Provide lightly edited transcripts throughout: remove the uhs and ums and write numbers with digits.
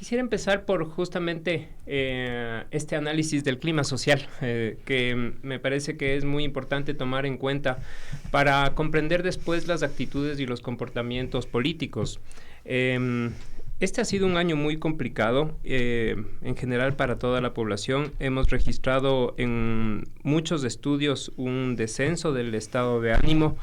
Quisiera empezar por justamente este análisis del clima social, que me parece que es muy importante tomar en cuenta para comprender después las actitudes y los comportamientos políticos. Este ha sido un año muy complicado en general para toda la población. Hemos registrado en muchos estudios un descenso del estado de ánimo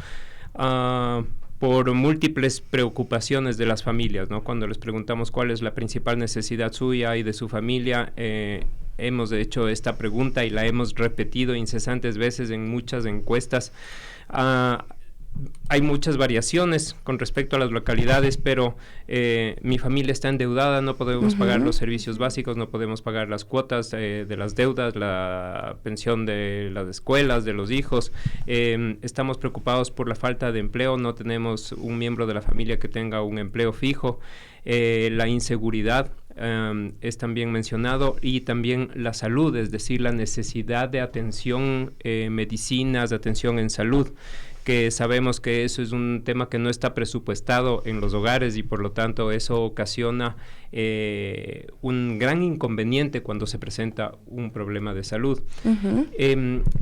por múltiples preocupaciones de las familias, ¿no? Cuando les preguntamos cuál es la principal necesidad suya y de su familia, hemos hecho esta pregunta y la hemos repetido incesantes veces en muchas encuestas. Hay muchas variaciones con respecto a las localidades, pero mi familia está endeudada, no podemos pagar los servicios básicos, no podemos pagar las cuotas de las deudas, la pensión de las escuelas, de los hijos. Estamos preocupados por la falta de empleo, no tenemos un miembro de la familia que tenga un empleo fijo. La inseguridad es también mencionado, y también la salud, es decir, la necesidad de atención, medicinas, de atención en salud, que sabemos que eso es un tema que no está presupuestado en los hogares y por lo tanto eso ocasiona un gran inconveniente cuando se presenta un problema de salud.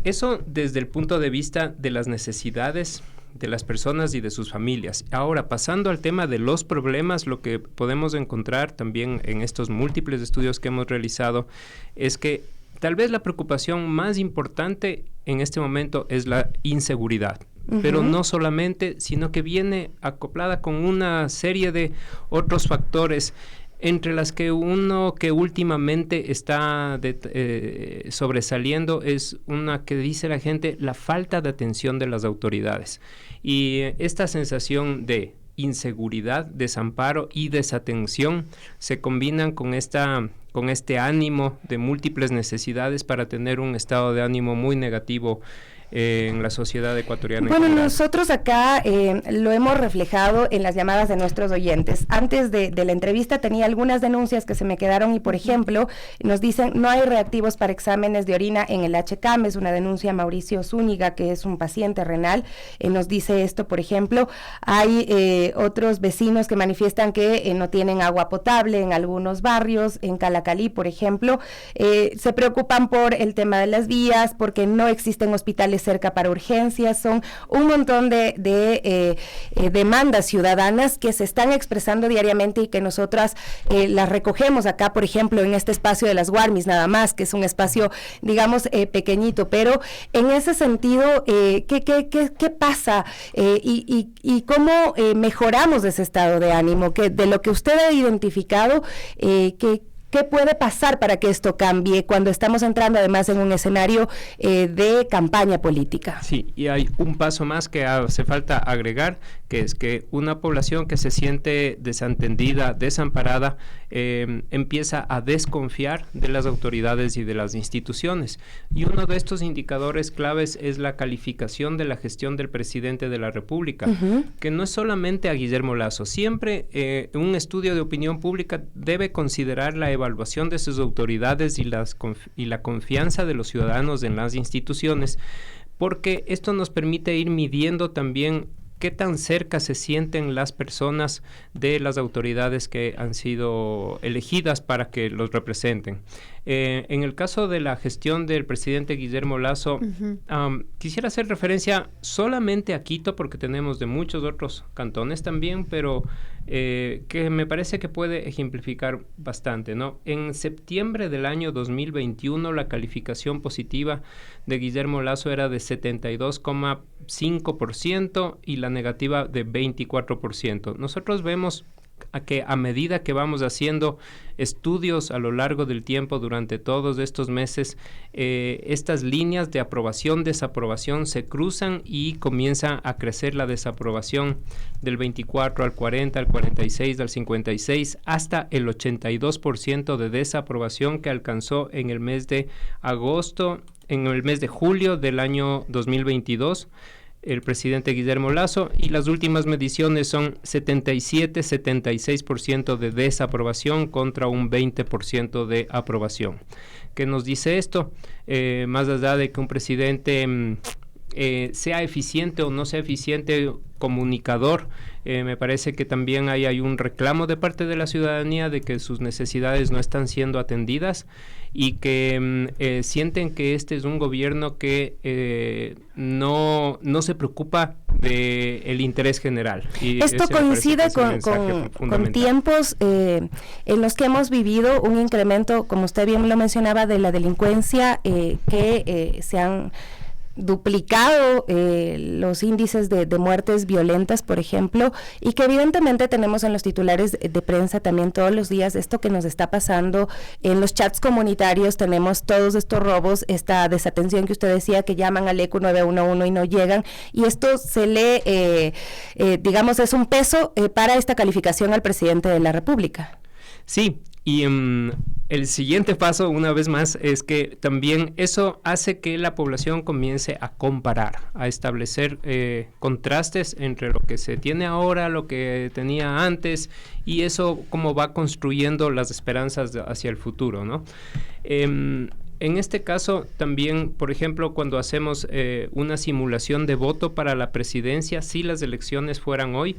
Eso desde el punto de vista de las necesidades de las personas y de sus familias. Ahora, pasando al tema de los problemas, lo que podemos encontrar también en estos múltiples estudios que hemos realizado es que tal vez la preocupación más importante en este momento es la inseguridad. Pero no solamente, sino que viene acoplada con una serie de otros factores, entre las que uno que últimamente está sobresaliendo es una que dice la gente, la falta de atención de las autoridades. Y esta sensación de inseguridad, desamparo y desatención se combinan con este ánimo de múltiples necesidades para tener un estado de ánimo muy negativo en la sociedad ecuatoriana. Bueno, nosotros acá lo hemos reflejado en las llamadas de nuestros oyentes. Antes de la entrevista tenía algunas denuncias que se me quedaron y, por ejemplo, nos dicen no hay reactivos para exámenes de orina en el HCAM. Es una denuncia Mauricio Zúñiga, que es un paciente renal. Nos dice esto, por ejemplo. Hay otros vecinos que manifiestan que no tienen agua potable en algunos barrios, en Calacalí, por ejemplo. Se preocupan por el tema de las vías, porque no existen hospitales cerca para urgencias. Son un montón de demandas ciudadanas que se están expresando diariamente y que nosotras las recogemos acá, por ejemplo, en este espacio de las Guarmis, nada más, que es un espacio, digamos, pequeñito, pero en ese sentido, ¿qué pasa y cómo mejoramos ese estado de ánimo? Que de lo que usted ha identificado, ¿qué puede pasar para que esto cambie cuando estamos entrando además en un escenario de campaña política? Sí, y hay un paso más que hace falta agregar, que es que una población que se siente desatendida, desamparada, empieza a desconfiar de las autoridades y de las instituciones. Y uno de estos indicadores claves es la calificación de la gestión del presidente de la República, que no es solamente a Guillermo Lasso. Siempre un estudio de opinión pública debe considerar la evaluación de sus autoridades y la confianza de los ciudadanos en las instituciones, porque esto nos permite ir midiendo también qué tan cerca se sienten las personas de las autoridades que han sido elegidas para que los representen. En el caso de la gestión del presidente Guillermo Lasso, quisiera hacer referencia solamente a Quito, porque tenemos de muchos otros cantones también, pero que me parece que puede ejemplificar bastante, ¿no? En septiembre del año 2021, la calificación positiva de Guillermo Lasso era de 72,5% y la negativa de 24%. Nosotros vemos que a medida que vamos haciendo estudios a lo largo del tiempo durante todos estos meses, estas líneas de aprobación, desaprobación se cruzan y comienza a crecer la desaprobación del 24 al 40, al 46, al 56, hasta el 82% de desaprobación que alcanzó en el mes de agosto, en el mes de julio del año 2022. El presidente Guillermo Lasso, y las últimas mediciones son 77-76% de desaprobación contra un 20% de aprobación. ¿Qué nos dice esto? Más allá de que un presidente sea eficiente o no sea eficiente comunicador, Me parece que también hay un reclamo de parte de la ciudadanía de que sus necesidades no están siendo atendidas y que sienten que este es un gobierno que no se preocupa del interés general. Y esto coincide con tiempos en los que hemos vivido un incremento, como usted bien lo mencionaba, de la delincuencia, que se han duplicado los índices de muertes violentas, por ejemplo, y que evidentemente tenemos en los titulares de prensa también todos los días esto que nos está pasando en los chats comunitarios. Tenemos todos estos robos, esta desatención que usted decía, que llaman al ECU 911 y no llegan, y esto se le digamos, es un peso para esta calificación al presidente de la República. Sí, y el siguiente paso, una vez más, es que también eso hace que la población comience a comparar, a establecer contrastes entre lo que se tiene ahora, lo que tenía antes, y eso cómo va construyendo las esperanzas hacia el futuro, ¿no? En este caso, también, por ejemplo, cuando hacemos una simulación de voto para la presidencia, si las elecciones fueran hoy,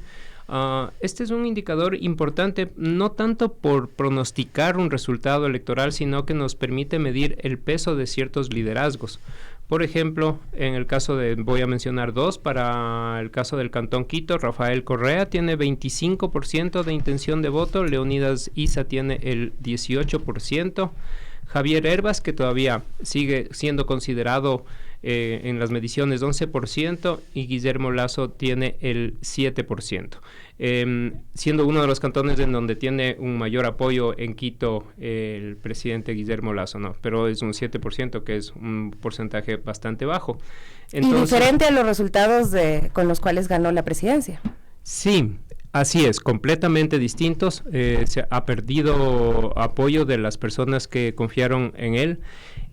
este es un indicador importante, no tanto por pronosticar un resultado electoral, sino que nos permite medir el peso de ciertos liderazgos. Por ejemplo, en el caso voy a mencionar dos, para el caso del Cantón Quito, Rafael Correa tiene 25% de intención de voto, Leonidas Issa tiene el 18%, Javier Hervas, que todavía sigue siendo considerado en las mediciones 11%, y Guillermo Lasso tiene el 7%, siendo uno de los cantones en donde tiene un mayor apoyo en Quito el presidente Guillermo Lasso, ¿no? Pero es un 7%, que es un porcentaje bastante bajo. Entonces, y diferente a los resultados con los cuales ganó la presidencia. Sí, así es, completamente distintos. Se ha perdido apoyo de las personas que confiaron en él.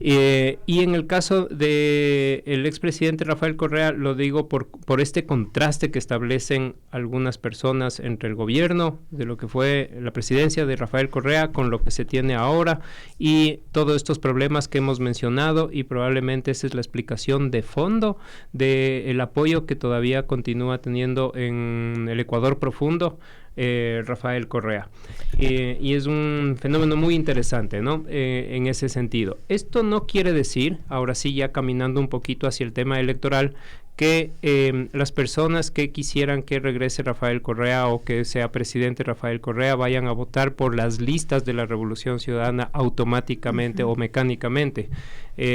Y en el caso del expresidente Rafael Correa, lo digo por este contraste que establecen algunas personas entre el gobierno, de lo que fue la presidencia de Rafael Correa, con lo que se tiene ahora, y todos estos problemas que hemos mencionado, y probablemente esa es la explicación de fondo del apoyo que todavía continúa teniendo en el Ecuador profundo Rafael Correa. Y es un fenómeno muy interesante, ¿no? En ese sentido. Esto no quiere decir, ahora sí ya caminando un poquito hacia el tema electoral, que las personas que quisieran que regrese Rafael Correa o que sea presidente Rafael Correa vayan a votar por las listas de la Revolución Ciudadana automáticamente o mecánicamente.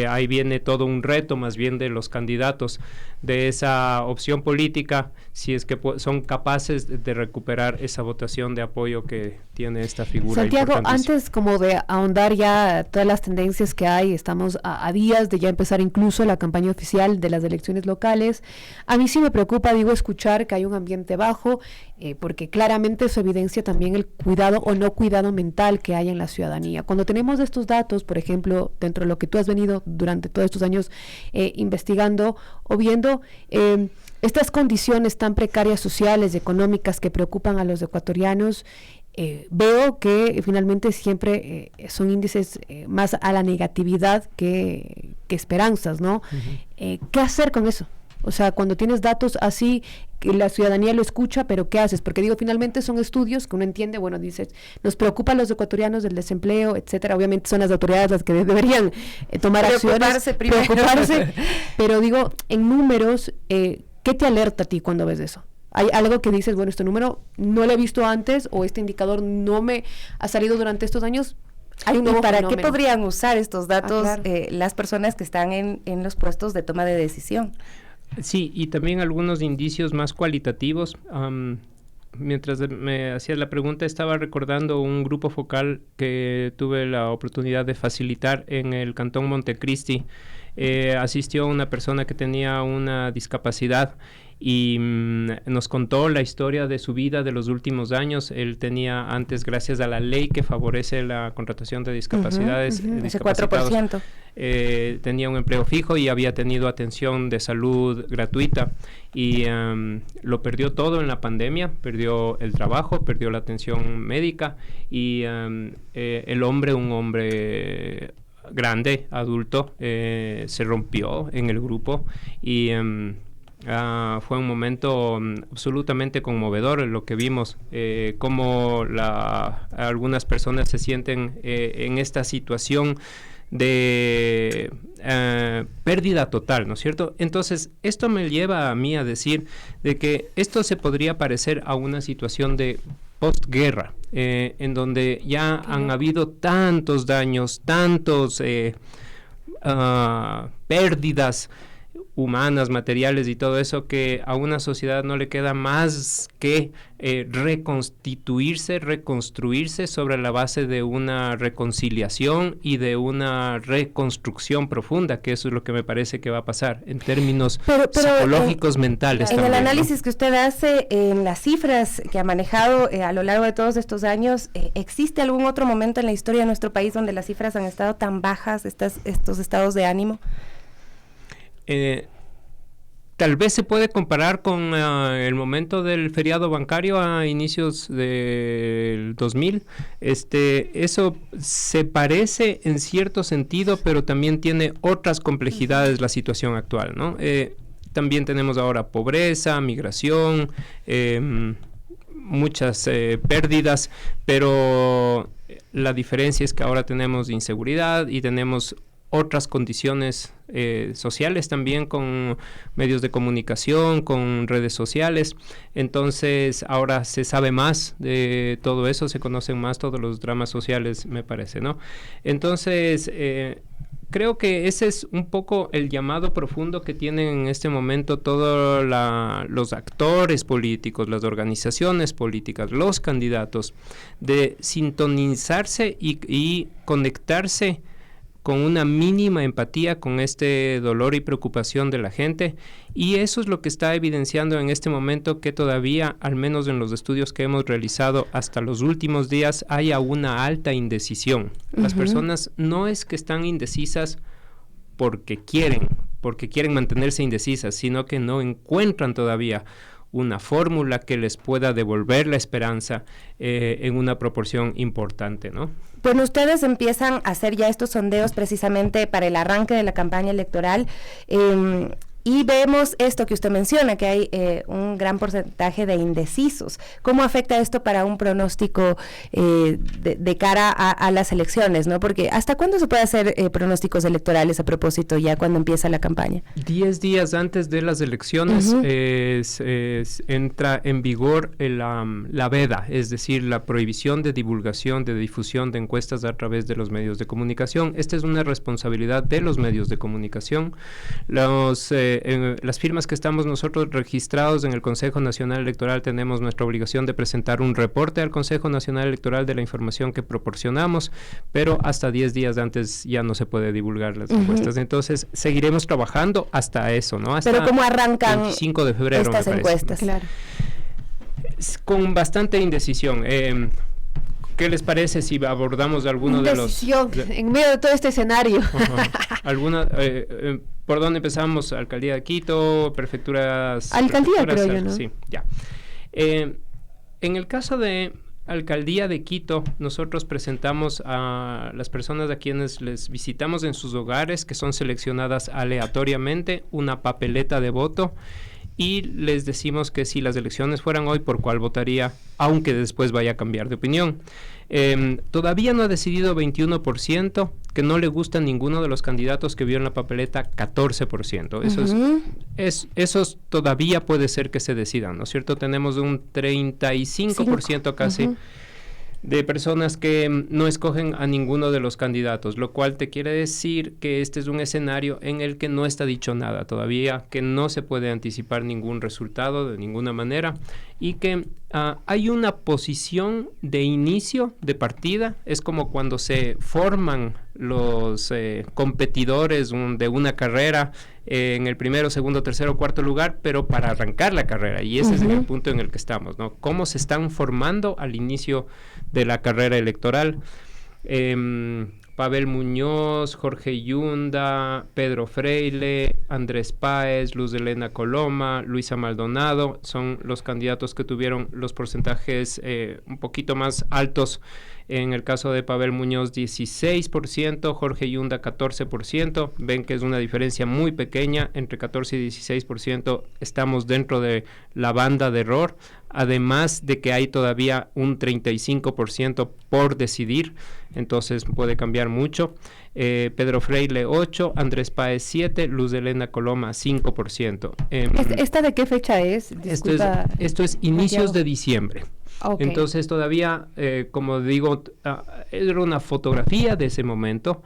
Ahí viene todo un reto más bien de los candidatos de esa opción política, si es que son capaces de recuperar esa votación de apoyo que tiene esta figura. Santiago, antes como de ahondar ya todas las tendencias que hay, estamos a días de ya empezar incluso la campaña oficial de las elecciones locales. A mí sí me preocupa, escuchar que hay un ambiente bajo, porque claramente eso evidencia también el cuidado o no cuidado mental que hay en la ciudadanía. Cuando tenemos estos datos, por ejemplo, dentro de lo que tú has venido durante todos estos años investigando o viendo, estas condiciones tan precarias sociales y económicas que preocupan a los ecuatorianos, veo que finalmente siempre son índices más a la negatividad que esperanzas, ¿no? ¿Qué hacer con eso? O sea, cuando tienes datos así, que la ciudadanía lo escucha, pero ¿qué haces? Porque finalmente son estudios que uno entiende, bueno, dices, nos preocupan los ecuatorianos del desempleo, etcétera. Obviamente son las autoridades las que deberían tomar acciones, preocuparse, pero en números, ¿qué te alerta a ti cuando ves eso? ¿Hay algo que dices, bueno, este número no lo he visto antes, o este indicador no me ha salido durante estos años? ¿Y para qué podrían usar estos datos las personas que están en los puestos de toma de decisión? Sí, y también algunos indicios más cualitativos. Mientras me hacías la pregunta, estaba recordando un grupo focal que tuve la oportunidad de facilitar en el Cantón Montecristi. Asistió una persona que tenía una discapacidad y nos contó la historia de su vida de los últimos años. Él tenía antes, gracias a la ley que favorece la contratación de discapacidades, ese 4%. Tenía un empleo fijo y había tenido atención de salud gratuita, y lo perdió todo en la pandemia. Perdió el trabajo, perdió la atención médica, y el hombre, un hombre grande, adulto, se rompió en el grupo y Fue un momento absolutamente conmovedor lo que vimos, cómo algunas personas se sienten en esta situación de pérdida total, ¿no es cierto? Entonces, esto me lleva a mí a decir de que esto se podría parecer a una situación de postguerra, en donde ya han habido tantos daños, tantos pérdidas humanas, materiales y todo eso, que a una sociedad no le queda más que reconstruirse sobre la base de una reconciliación y de una reconstrucción profunda, que eso es lo que me parece que va a pasar en términos psicológicos, mentales. En también, el análisis, ¿no?, que usted hace, en las cifras que ha manejado a lo largo de todos estos años, ¿existe algún otro momento en la historia de nuestro país donde las cifras han estado tan bajas, estos estados de ánimo? Tal vez se puede comparar con el momento del feriado bancario a inicios del 2000. Eso se parece en cierto sentido, pero también tiene otras complejidades la situación actual, ¿no? También tenemos ahora pobreza, migración, muchas pérdidas, pero la diferencia es que ahora tenemos inseguridad y tenemos otras condiciones sociales también, con medios de comunicación, con redes sociales. Entonces ahora se sabe más de todo eso, se conocen más todos los dramas sociales, me parece, ¿no? Entonces creo que ese es un poco el llamado profundo que tienen en este momento todos los actores políticos, las organizaciones políticas, los candidatos, de sintonizarse y conectarse con una mínima empatía con este dolor y preocupación de la gente, y eso es lo que está evidenciando en este momento que todavía, al menos en los estudios que hemos realizado hasta los últimos días, haya una alta indecisión. Las personas no es que están indecisas porque quieren mantenerse indecisas, sino que no encuentran todavía una fórmula que les pueda devolver la esperanza en una proporción importante, ¿no? Bueno, ustedes empiezan a hacer ya estos sondeos precisamente para el arranque de la campaña electoral, y vemos esto que usted menciona, que hay un gran porcentaje de indecisos. ¿Cómo afecta esto para un pronóstico de cara a las elecciones, ¿no? Porque ¿hasta cuándo se puede hacer pronósticos electorales a propósito, ya cuando empieza la campaña? 10 días antes de las elecciones entra en vigor la veda, es decir, la prohibición de divulgación, de difusión de encuestas a través de los medios de comunicación. Esta es una responsabilidad de los medios de comunicación. Las firmas que estamos nosotros registrados en el Consejo Nacional Electoral tenemos nuestra obligación de presentar un reporte al Consejo Nacional Electoral de la información que proporcionamos, pero hasta 10 días antes ya no se puede divulgar las encuestas. Entonces seguiremos trabajando hasta eso, ¿no? Hasta pero ¿cómo arrancan 25 de febrero, estas encuestas? Claro. Con bastante indecisión. ¿Qué les parece si abordamos alguno de los... en medio de todo este escenario. ¿Por dónde empezamos? Alcaldía de Quito, prefecturas... Alcaldía, creo yo, ¿no? Sí, ya. En el caso de Alcaldía de Quito, nosotros presentamos a las personas a quienes les visitamos en sus hogares, que son seleccionadas aleatoriamente, una papeleta de voto, y les decimos que si las elecciones fueran hoy, ¿por cuál votaría? Aunque después vaya a cambiar de opinión. Todavía no ha decidido 21%, que no le gusta ninguno de los candidatos que vio en la papeleta, 14%. Esos todavía puede ser que se decidan, ¿no es cierto? Tenemos un 35% casi de personas que no escogen a ninguno de los candidatos, lo cual te quiere decir que este es un escenario en el que no está dicho nada todavía, que no se puede anticipar ningún resultado de ninguna manera, y que hay una posición de inicio, de partida. Es como cuando se forman los competidores de una carrera en el primero, segundo, tercero, cuarto lugar, pero para arrancar la carrera, y ese es el punto en el que estamos, ¿no? Cómo se están formando al inicio de la carrera electoral. Pavel Muñoz, Jorge Yunda, Pedro Freile, Andrés Páez, Luz Helena Coloma, Luisa Maldonado son los candidatos que tuvieron los porcentajes un poquito más altos En el caso de Pavel Muñoz, 16%, Jorge Yunda, 14%. Ven que es una diferencia muy pequeña, entre 14 y 16%. Estamos dentro de la banda de error, además de que hay todavía un 35% por decidir, entonces puede cambiar mucho. Pedro Freile 8%, Andrés Páez 7%, Luz Helena Coloma 5%. ¿Esta de qué fecha es? Disculpa, esto es inicios de diciembre. Okay. Entonces todavía, como digo, era una fotografía de ese momento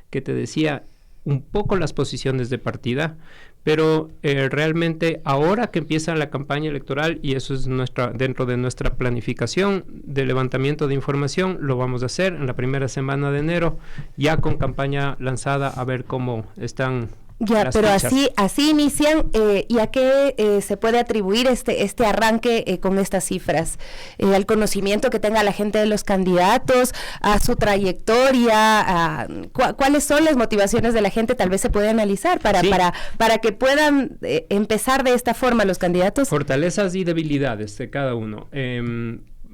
que te decía un poco las posiciones de partida, pero realmente ahora que empieza la campaña electoral, y eso es dentro de nuestra planificación de levantamiento de información, lo vamos a hacer en la primera semana de enero, ya con campaña lanzada, a ver cómo están. Ya, pero así inician, ¿y a qué se puede atribuir este arranque con estas cifras? ¿Al conocimiento que tenga la gente de los candidatos, a su trayectoria? ¿Cuáles son las motivaciones de la gente? Tal vez se puede analizar para que puedan empezar de esta forma los candidatos. Fortalezas y debilidades de cada uno.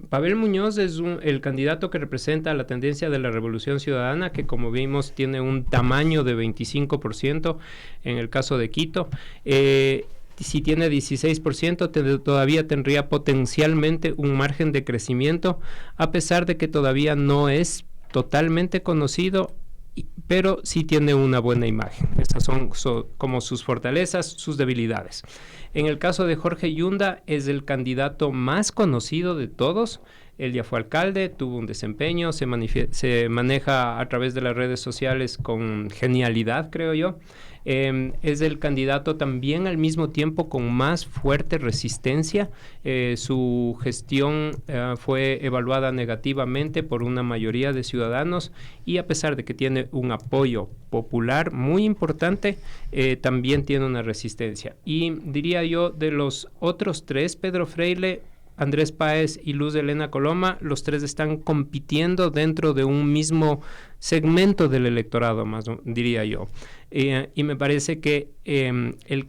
Pavel Muñoz es el candidato que representa la tendencia de la Revolución Ciudadana, que como vimos tiene un tamaño de 25% en el caso de Quito. Si tiene 16%, todavía tendría potencialmente un margen de crecimiento, a pesar de que todavía no es totalmente conocido, pero sí tiene una buena imagen. Esas son como sus fortalezas, sus debilidades. En el caso de Jorge Yunda, es el candidato más conocido de todos. Él ya fue alcalde, tuvo un desempeño, se maneja a través de las redes sociales con genialidad, creo yo. Es el candidato también al mismo tiempo con más fuerte resistencia. Su gestión fue evaluada negativamente por una mayoría de ciudadanos, y a pesar de que tiene un apoyo popular muy importante, también tiene una resistencia. Y diría yo, de los otros tres, Pedro Freile, Andrés Páez y Luz Helena Coloma, los tres están compitiendo dentro de un mismo segmento del electorado, más diría yo. Y me parece que el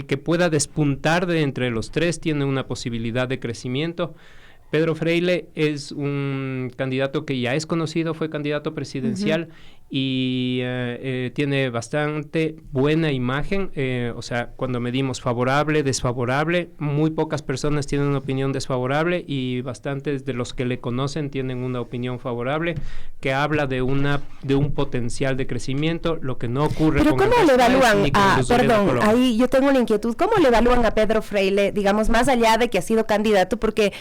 que pueda despuntar de entre los tres tiene una posibilidad de crecimiento. Pedro Freile es un candidato que ya es conocido, fue candidato presidencial, y tiene bastante buena imagen. O sea, cuando medimos favorable, desfavorable, muy pocas personas tienen una opinión desfavorable y bastantes de los que le conocen tienen una opinión favorable, que habla de un potencial de crecimiento, lo que no ocurre. Pero con ¿cómo le evalúan perdón, ahí yo tengo una inquietud, ¿cómo le evalúan a Pedro Freile, digamos, más allá de que ha sido candidato? Porque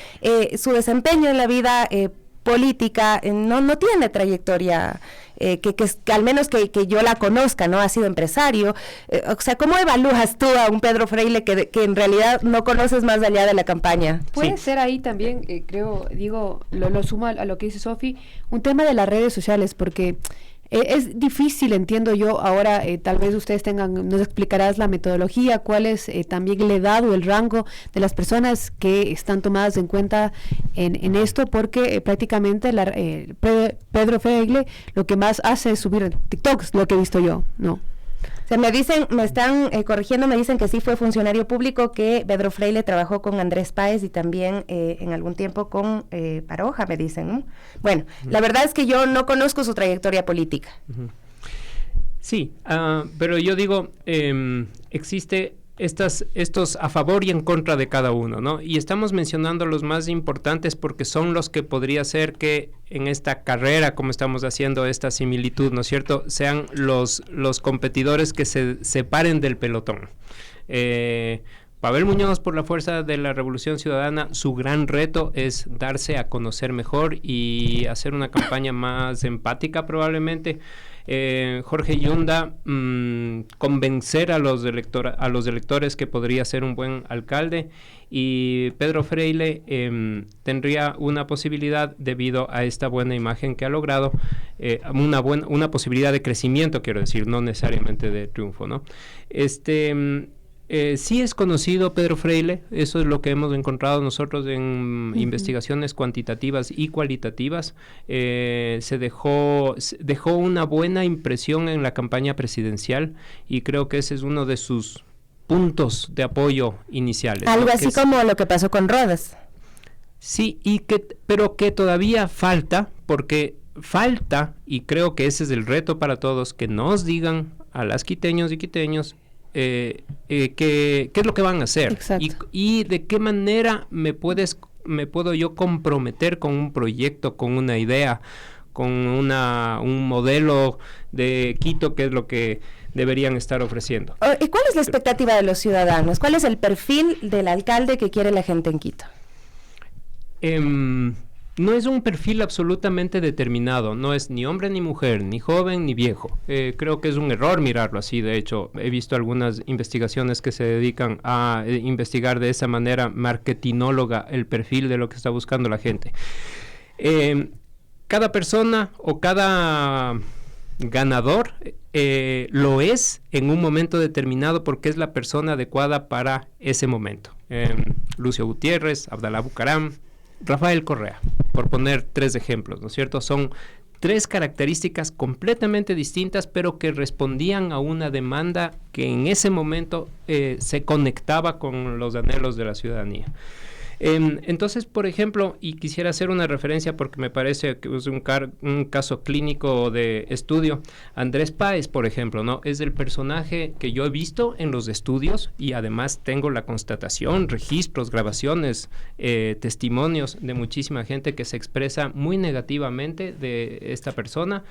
su desempeño en la vida política no tiene trayectoria que al menos que yo la conozca, ¿no? Ha sido empresario. O sea, ¿cómo evalúas tú a un Pedro Freile que en realidad no conoces más allá de la campaña? Puede ser ahí también, creo, lo sumo a lo que dice Sofi, un tema de las redes sociales, porque es difícil, entiendo yo, ahora tal vez ustedes nos explicarás la metodología, cuál es también la edad o el rango de las personas que están tomadas en cuenta en esto, porque prácticamente Pedro Freile lo que más hace es subir TikToks, lo que he visto yo, ¿no? O sea, me están corrigiendo, me dicen que sí fue funcionario público, que Pedro Freile trabajó con Andrés Páez y también en algún tiempo con Paroja, me dicen, ¿no? Bueno, la verdad es que yo no conozco su trayectoria política. Sí, pero yo digo, existe estos a favor y en contra de cada uno, ¿no? Y estamos mencionando los más importantes porque son los que podría ser que en esta carrera, como estamos haciendo esta similitud, ¿no es cierto?, sean los competidores que se separen del pelotón. Pavel Muñoz, por la fuerza de la Revolución Ciudadana, su gran reto es darse a conocer mejor y hacer una campaña más empática probablemente. Jorge Yunda, convencer a los electores que podría ser un buen alcalde, y Pedro Freile tendría una posibilidad, debido a esta buena imagen que ha logrado, una posibilidad de crecimiento, quiero decir, no necesariamente de triunfo, ¿no? Sí es conocido Pedro Freile, eso es lo que hemos encontrado nosotros en investigaciones cuantitativas y cualitativas. Se dejó una buena impresión en la campaña presidencial, y creo que ese es uno de sus puntos de apoyo iniciales. Algo así como lo que pasó con Rodas. Sí, pero que todavía falta, porque falta, y creo que ese es el reto para todos, que nos digan a las quiteños y quiteños qué es lo que van a hacer y de qué manera me puedo yo comprometer con un proyecto, con una idea, con un modelo de Quito, que es lo que deberían estar ofreciendo. ¿Y cuál es la expectativa de los ciudadanos? ¿Cuál es el perfil del alcalde que quiere la gente en Quito? No es un perfil absolutamente determinado, no es ni hombre ni mujer, ni joven ni viejo. Creo que es un error mirarlo así. De hecho, he visto algunas investigaciones que se dedican a investigar de esa manera marketinóloga el perfil de lo que está buscando la gente. Cada persona o cada ganador lo es en un momento determinado porque es la persona adecuada para ese momento. Lucio Gutiérrez, Abdalá Bucaram, Rafael Correa, por poner 3 ejemplos, ¿no es cierto? Son 3 características completamente distintas, pero que respondían a una demanda que en ese momento se conectaba con los anhelos de la ciudadanía. Entonces, por ejemplo, y quisiera hacer una referencia porque me parece que es un caso clínico de estudio, Andrés Páez, por ejemplo, ¿no? Es el personaje que yo he visto en los estudios y además tengo la constatación, registros, grabaciones, testimonios de muchísima gente que se expresa muy negativamente de esta persona,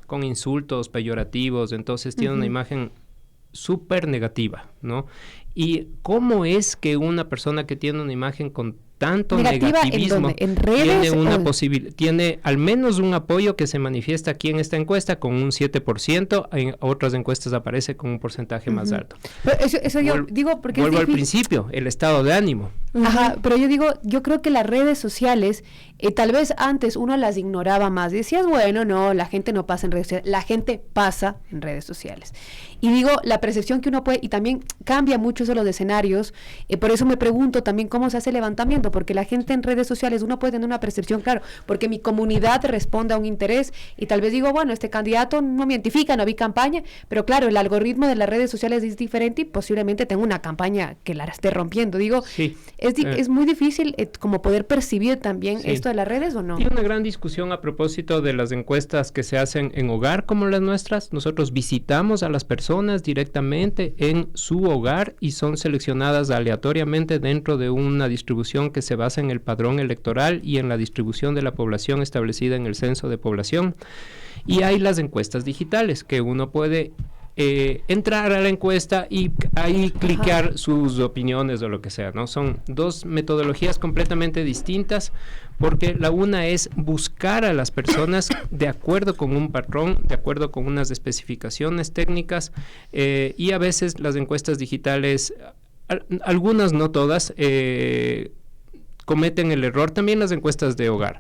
con insultos peyorativos. Entonces tiene una imagen súper negativa, ¿no? Y cómo es que una persona que tiene una imagen con tanto negativismo ¿En redes tiene al menos un apoyo que se manifiesta aquí en esta encuesta con un 7%, en otras encuestas aparece con un porcentaje más alto. Pero eso yo digo porque vuelvo al principio, el estado de ánimo. Ajá, pero yo creo que las redes sociales, tal vez antes uno las ignoraba más, decías, bueno, no, la gente no pasa en redes sociales, la gente pasa en redes sociales. Y digo, la percepción que uno puede, y también cambia mucho eso los escenarios, por eso me pregunto también cómo se hace el levantamiento, porque la gente en redes sociales, uno puede tener una percepción, claro, porque mi comunidad responde a un interés, y tal vez digo, bueno, este candidato no me identifica, no vi campaña, pero claro, el algoritmo de las redes sociales es diferente y posiblemente tengo una campaña que la esté rompiendo. Digo, sí. Es muy difícil como poder percibir también esto de las redes, ¿o no? Hay una gran discusión a propósito de las encuestas que se hacen en hogar como las nuestras. Nosotros visitamos a las personas directamente en su hogar y son seleccionadas aleatoriamente dentro de una distribución que se basa en el padrón electoral y en la distribución de la población establecida en el censo de población. Y hay las encuestas digitales que uno puede entrar a la encuesta y ahí cliquear sus opiniones o lo que sea, ¿no? Son 2 metodologías completamente distintas porque la una es buscar a las personas de acuerdo con un patrón, de acuerdo con unas especificaciones técnicas y a veces las encuestas digitales, algunas, no todas, cometen el error, también las encuestas de hogar,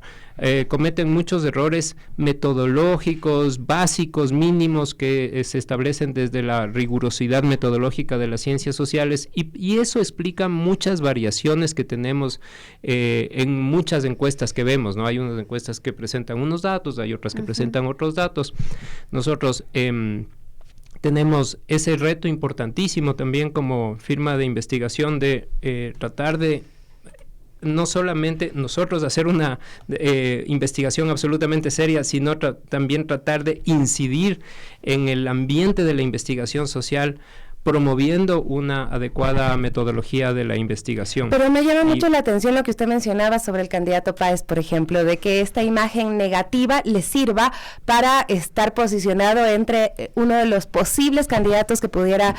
cometen muchos errores metodológicos, básicos, mínimos que se establecen desde la rigurosidad metodológica de las ciencias sociales y eso explica muchas variaciones que tenemos en muchas encuestas que vemos, ¿no? Hay unas encuestas que presentan unos datos, hay otras que presentan otros datos. Nosotros tenemos ese reto importantísimo también como firma de investigación de tratar de no solamente nosotros hacer una investigación absolutamente seria, sino también tratar de incidir en el ambiente de la investigación social, promoviendo una adecuada metodología de la investigación. Pero me llama mucho la atención lo que usted mencionaba sobre el candidato Páez, por ejemplo, de que esta imagen negativa le sirva para estar posicionado entre uno de los posibles candidatos que pudiera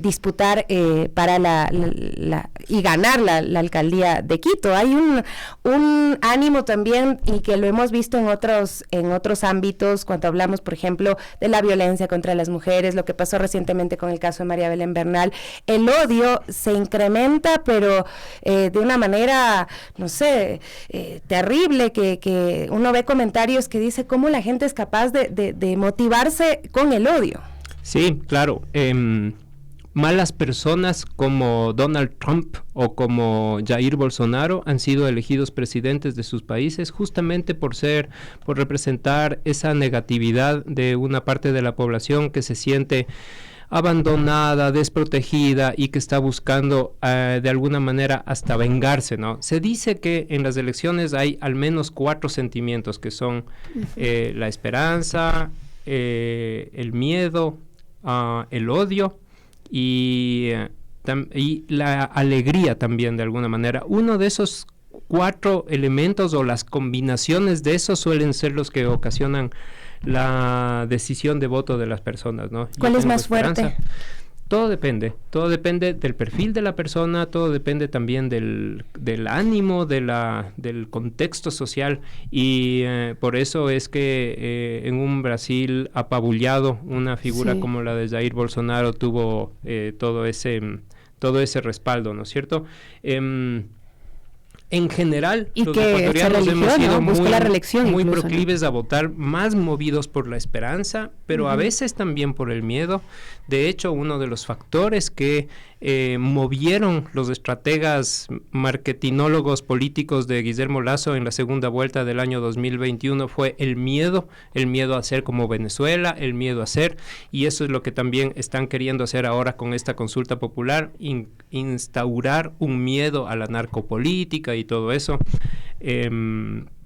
disputar para y ganar la alcaldía de Quito. Hay un ánimo también, y que lo hemos visto en otros ámbitos, cuando hablamos, por ejemplo, de la violencia contra las mujeres, lo que pasó recientemente con el caso de María Belén Bernal. El odio se incrementa, pero de una manera, no sé, terrible, que uno ve comentarios que dice cómo la gente es capaz de motivarse con el odio. Sí, claro. Malas personas como Donald Trump o como Jair Bolsonaro han sido elegidos presidentes de sus países justamente por representar esa negatividad de una parte de la población que se siente abandonada, desprotegida y que está buscando de alguna manera hasta vengarse, ¿no? Se dice que en las elecciones hay al menos 4 sentimientos que son la esperanza, el miedo, el odio y la alegría también de alguna manera. Uno de esos 4 elementos o las combinaciones de esos suelen ser los que ocasionan la decisión de voto de las personas, ¿no? ¿Cuál es más fuerte? Todo depende del perfil de la persona, todo depende también del ánimo, del contexto social y por eso es que en un Brasil apabullado, una figura como la de Jair Bolsonaro tuvo todo ese respaldo, ¿no es cierto? En general, y los que ecuatorianos hemos sido muy incluso, proclives ¿no? a votar, más movidos por la esperanza, pero a veces también por el miedo. De hecho, uno de los factores que movieron los estrategas marketinólogos políticos de Guillermo Lasso en la segunda vuelta del año 2021 fue el miedo a ser como Venezuela, el miedo a ser, y eso es lo que también están queriendo hacer ahora con esta consulta popular, instaurar un miedo a la narcopolítica y todo eso,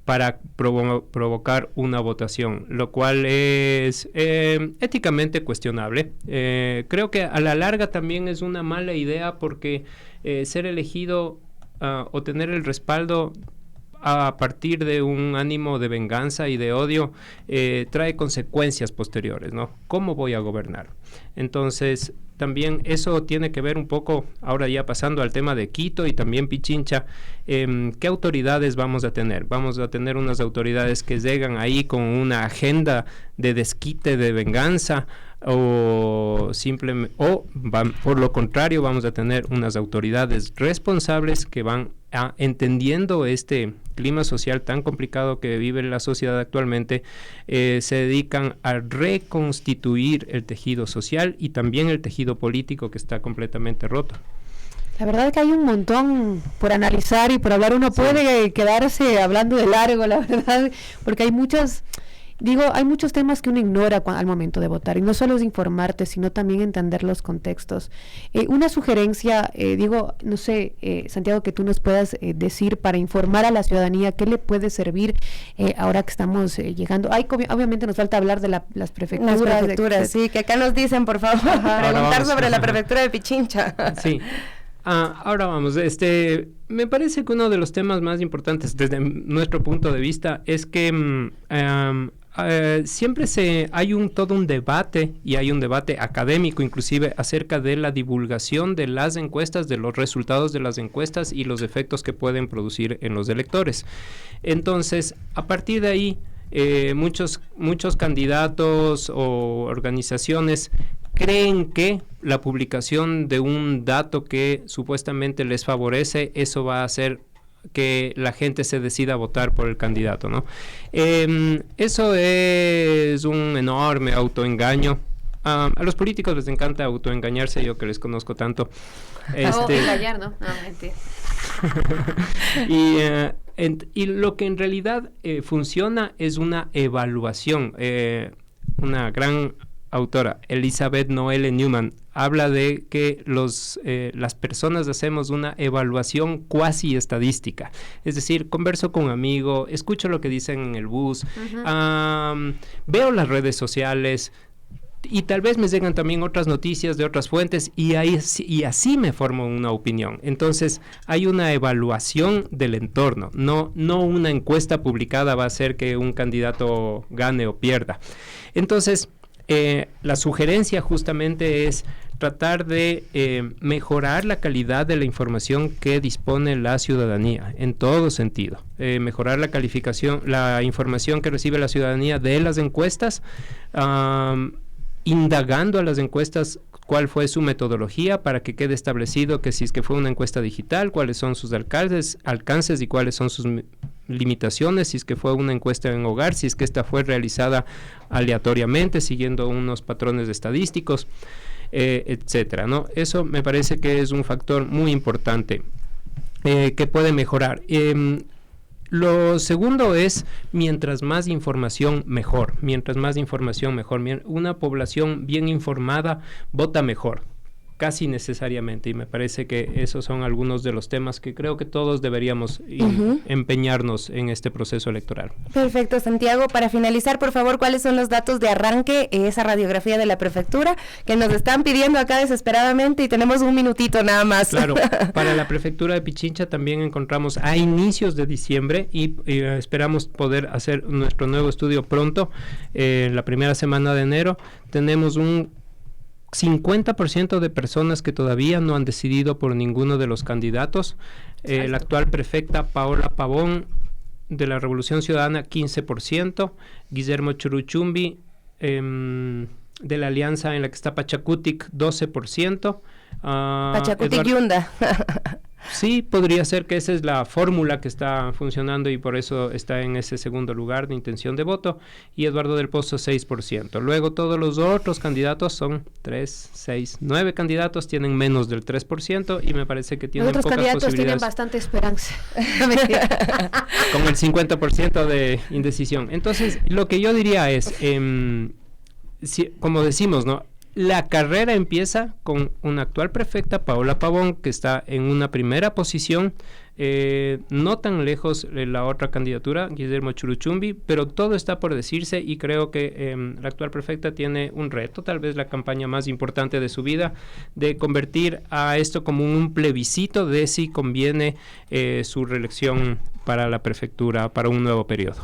para provocar una votación, lo cual es éticamente cuestionable. Creo que a la larga también es una mala idea porque ser elegido o tener el respaldo a partir de un ánimo de venganza y de odio trae consecuencias posteriores, ¿no? ¿Cómo voy a gobernar? Entonces, también eso tiene que ver un poco, ahora ya pasando al tema de Quito y también Pichincha, ¿qué autoridades vamos a tener? Vamos a tener unas autoridades que llegan ahí con una agenda de desquite, de venganza, por lo contrario vamos a tener unas autoridades responsables que van entendiendo este clima social tan complicado que vive la sociedad actualmente, se dedican a reconstituir el tejido social y también el tejido político que está completamente roto. La verdad es que hay un montón por analizar y por hablar. Uno puede quedarse hablando de largo, la verdad, porque hay muchos temas que uno ignora al momento de votar, y no solo es informarte, sino también entender los contextos. Una sugerencia, no sé, Santiago, que tú nos puedas decir para informar a la ciudadanía qué le puede servir ahora que estamos llegando. Obviamente nos falta hablar de las prefecturas. Las prefecturas, sí, que acá nos dicen, por favor, preguntar sobre la prefectura de Pichincha. Sí. Ahora vamos, me parece que uno de los temas más importantes desde nuestro punto de vista es que siempre hay todo un debate, y hay un debate académico inclusive acerca de la divulgación de las encuestas, de los resultados de las encuestas y los efectos que pueden producir en los electores. Entonces, a partir de ahí, muchos candidatos o organizaciones creen que la publicación de un dato que supuestamente les favorece, eso va a hacer que la gente se decida a votar por el candidato, ¿no? Eso es un enorme autoengaño. A los políticos les encanta autoengañarse, yo que les conozco tanto. Engañar, ¿no? No, mentira. Y lo que en realidad funciona es una evaluación. Una gran autora, Elizabeth Noelle Newman, habla de que las personas hacemos una evaluación cuasi estadística, es decir, converso con un amigo, escucho lo que dicen en el bus, veo las redes sociales y tal vez me llegan también otras noticias de otras fuentes y así me formo una opinión. Entonces hay una evaluación del entorno, no una encuesta publicada va a hacer que un candidato gane o pierda. Entonces la sugerencia justamente es tratar de mejorar la calidad de la información que dispone la ciudadanía en todo sentido, mejorar la información que recibe la ciudadanía de las encuestas, indagando a las encuestas cuál fue su metodología para que quede establecido que si es que fue una encuesta digital, cuáles son sus alcances y cuáles son sus limitaciones, si es que fue una encuesta en hogar, si es que esta fue realizada aleatoriamente siguiendo unos patrones estadísticos, etcétera, ¿no? Eso me parece que es un factor muy importante que puede mejorar. Lo segundo es, mientras más información, mejor. Mientras más información, mejor. Una población bien informada vota mejor, casi necesariamente, y me parece que esos son algunos de los temas que creo que todos deberíamos empeñarnos en este proceso electoral. Perfecto, Santiago. Para finalizar, por favor, ¿cuáles son los datos de arranque, esa radiografía de la prefectura que nos están pidiendo acá desesperadamente y tenemos un minutito nada más? Claro, para la prefectura de Pichincha también encontramos a inicios de diciembre y esperamos poder hacer nuestro nuevo estudio pronto, la primera semana de enero. Tenemos un 50% de personas que todavía no han decidido por ninguno de los candidatos. La actual prefecta Paola Pavón de la Revolución Ciudadana 15%, Guillermo Churuchumbi de la alianza en la que está Pachacutic 12%. Pachacutic Yunda. Sí, podría ser que esa es la fórmula que está funcionando y por eso está en ese segundo lugar de intención de voto, y Eduardo del Pozo 6%. Luego todos los otros candidatos son 3, 6, 9 candidatos tienen menos del 3% y me parece que tienen pocas posibilidades. Los otros candidatos tienen bastante esperanza. Con el 50% de indecisión. Entonces, lo que yo diría es, como decimos, ¿no? La carrera empieza con una actual prefecta, Paola Pavón, que está en una primera posición, no tan lejos la otra candidatura, Guillermo Churuchumbi, pero todo está por decirse y creo que la actual prefecta tiene un reto, tal vez la campaña más importante de su vida, de convertir a esto como un plebiscito de si conviene su reelección para la prefectura para un nuevo periodo.